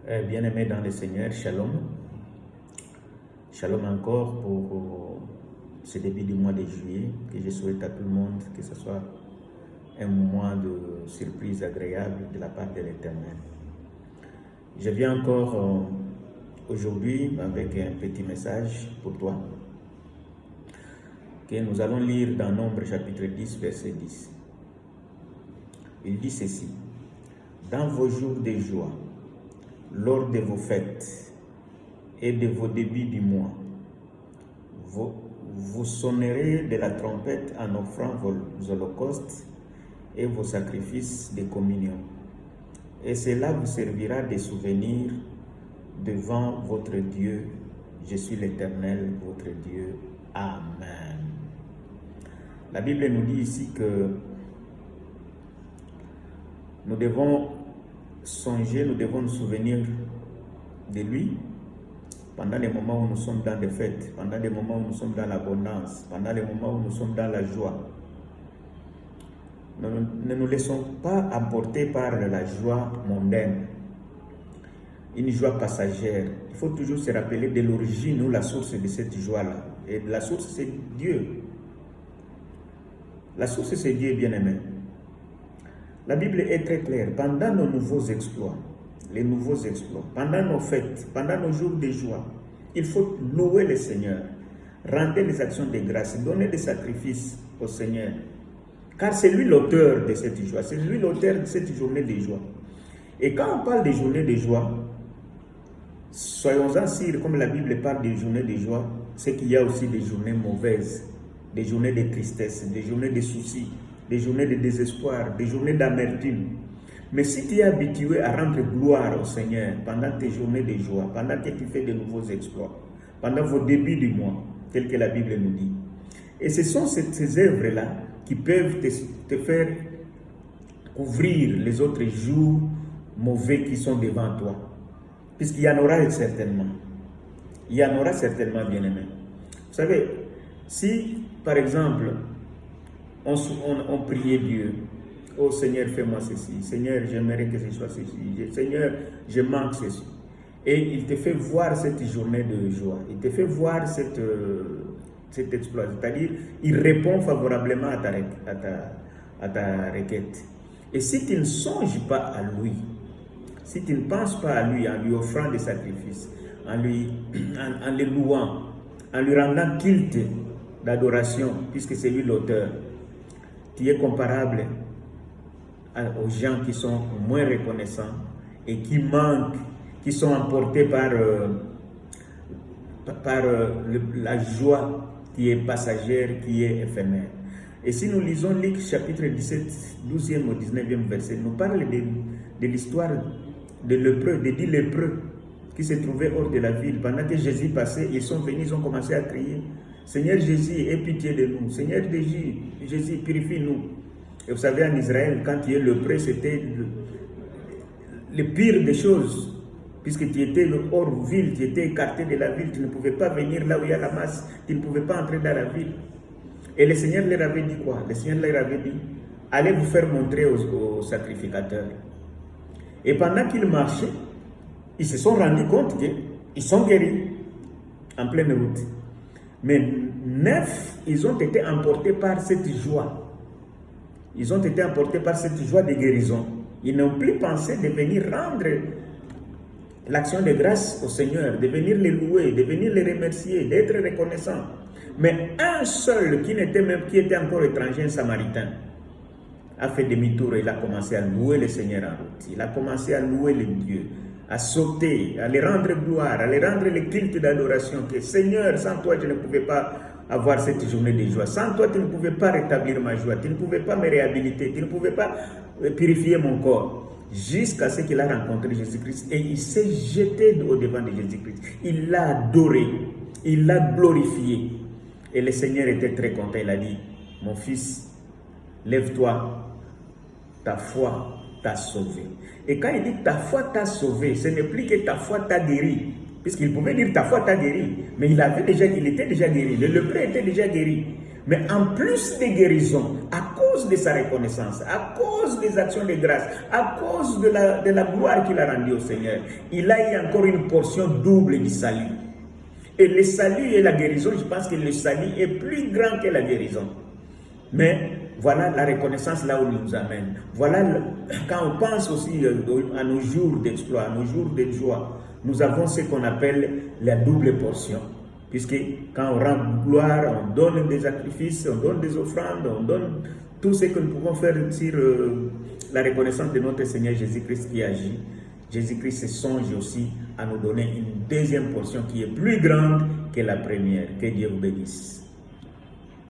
Bien-aimés dans le Seigneur, shalom. Shalom encore pour ce début du mois de juillet, que je souhaite à tout le monde que ce soit un mois de surprise agréable de la part de l'Éternel. Je viens encore aujourd'hui avec un petit message pour toi, que nous allons lire dans Nombre chapitre 10, verset 10. Il dit ceci: dans vos jours de joie, lors de vos fêtes et de vos débuts du mois, vous sonnerez de la trompette en offrant vos holocaustes et vos sacrifices de communion. Et cela vous servira de souvenir devant votre Dieu. Je suis l'Éternel, votre Dieu. Amen. La Bible nous dit ici que nous devons songer, nous devons nous souvenir de lui pendant les moments où nous sommes dans des fêtes, pendant les moments où nous sommes dans l'abondance, pendant les moments où nous sommes dans la joie. Ne nous laissons pas emporter par la joie mondaine, une joie passagère. Il faut toujours se rappeler de l'origine ou la source de cette joie-là. Et la source, c'est Dieu. La source, c'est Dieu, bien-aimé. La Bible est très claire. Pendant nos nouveaux exploits, pendant nos fêtes, pendant nos jours de joie, il faut louer le Seigneur, rendre les actions de grâce, donner des sacrifices au Seigneur. Car c'est lui l'auteur de cette joie, c'est lui l'auteur de cette journée de joie. Et quand on parle de journée de joie, soyons-en sûrs, comme la Bible parle de journée de joie, c'est qu'il y a aussi des journées mauvaises, des journées de tristesse, des journées de soucis, des journées de désespoir, des journées d'amertume. Mais si tu es habitué à rendre gloire au Seigneur pendant tes journées de joie, pendant que tu fais de nouveaux exploits, pendant vos débuts du mois, tel que la Bible nous dit, et ce sont ces œuvres-là qui peuvent te faire couvrir les autres jours mauvais qui sont devant toi. Puisqu'il y en aura certainement. Il y en aura certainement, bien-aimé. Vous savez, si, par exemple, on priait Dieu: oh Seigneur, fais-moi ceci. Seigneur, j'aimerais que ce soit ceci. Seigneur, je manque ceci. Et il te fait voir cette journée de joie. Il te fait voir cet exploit. C'est-à-dire, il répond favorablement à ta requête. Et si tu ne songes pas à lui, si tu ne penses pas à lui en lui offrant des sacrifices, en le louant, en lui rendant culte d'adoration, puisque c'est lui l'auteur, tu es comparable aux gens qui sont moins reconnaissants et qui manquent, qui sont emportés par la joie qui est passagère, qui est éphémère. Et si nous lisons Luc chapitre 17, 12e au 19e verset, nous parle de l'histoire de lépreux, de 10 lépreux qui se trouvaient hors de la ville. Pendant que Jésus passait, ils sont venus, ils ont commencé à crier: Seigneur Jésus, aie pitié de nous. Seigneur Jésus, purifie-nous. Et vous savez, en Israël, quand tu es lépreux, c'était le pire des choses. Puisque tu étais hors ville, tu étais écarté de la ville, tu ne pouvais pas venir là où il y a la masse, tu ne pouvais pas entrer dans la ville. Et le Seigneur leur avait dit quoi? Le Seigneur leur avait dit: allez vous faire montrer aux sacrificateurs. Et pendant qu'ils marchaient, ils se sont rendus compte qu'ils sont guéris en pleine route. Mais 9, ils ont été emportés par cette joie. Ils ont été emportés par cette joie de guérison. Ils n'ont plus pensé de venir rendre l'action de grâce au Seigneur, de venir les louer, de venir les remercier, d'être reconnaissant. Mais un seul qui était encore étranger, un Samaritain, a fait demi-tour et il a commencé à louer le Seigneur en route. Il a commencé à louer le Dieu, à sauter, à les rendre gloire, à les rendre le culte d'adoration. Que Seigneur, sans toi, je ne pouvais pas avoir cette journée de joie. Sans toi, tu ne pouvais pas rétablir ma joie. Tu ne pouvais pas me réhabiliter. Tu ne pouvais pas purifier mon corps. Jusqu'à ce qu'il a rencontré Jésus-Christ et il s'est jeté au-devant de Jésus-Christ. Il l'a adoré, il l'a glorifié. Et le Seigneur était très content. Il a dit: mon fils, lève-toi, ta foi t'a sauvé. Et quand il dit ta foi t'a sauvé, ce n'est plus que ta foi t'a guéri. Puisqu'il pouvait dire ta foi t'a guéri, mais il était déjà guéri. Le lépreux était déjà guéri. Mais en plus de guérison, à cause cause de sa reconnaissance, à cause des actions de grâce, à cause de la gloire qu'il a rendue au Seigneur, il a eu encore une portion double du salut. Et le salut et la guérison, je pense que le salut est plus grand que la guérison. Mais voilà la reconnaissance là où il nous amène. Voilà, quand on pense aussi à nos jours d'exploit, à nos jours de joie, nous avons ce qu'on appelle la double portion. Puisque quand on rend gloire, on donne des sacrifices, on donne des offrandes, on donne tout ce que nous pouvons faire sur la reconnaissance de notre Seigneur Jésus-Christ qui agit. Jésus-Christ songe aussi à nous donner une deuxième portion qui est plus grande que la première. Que Dieu vous bénisse.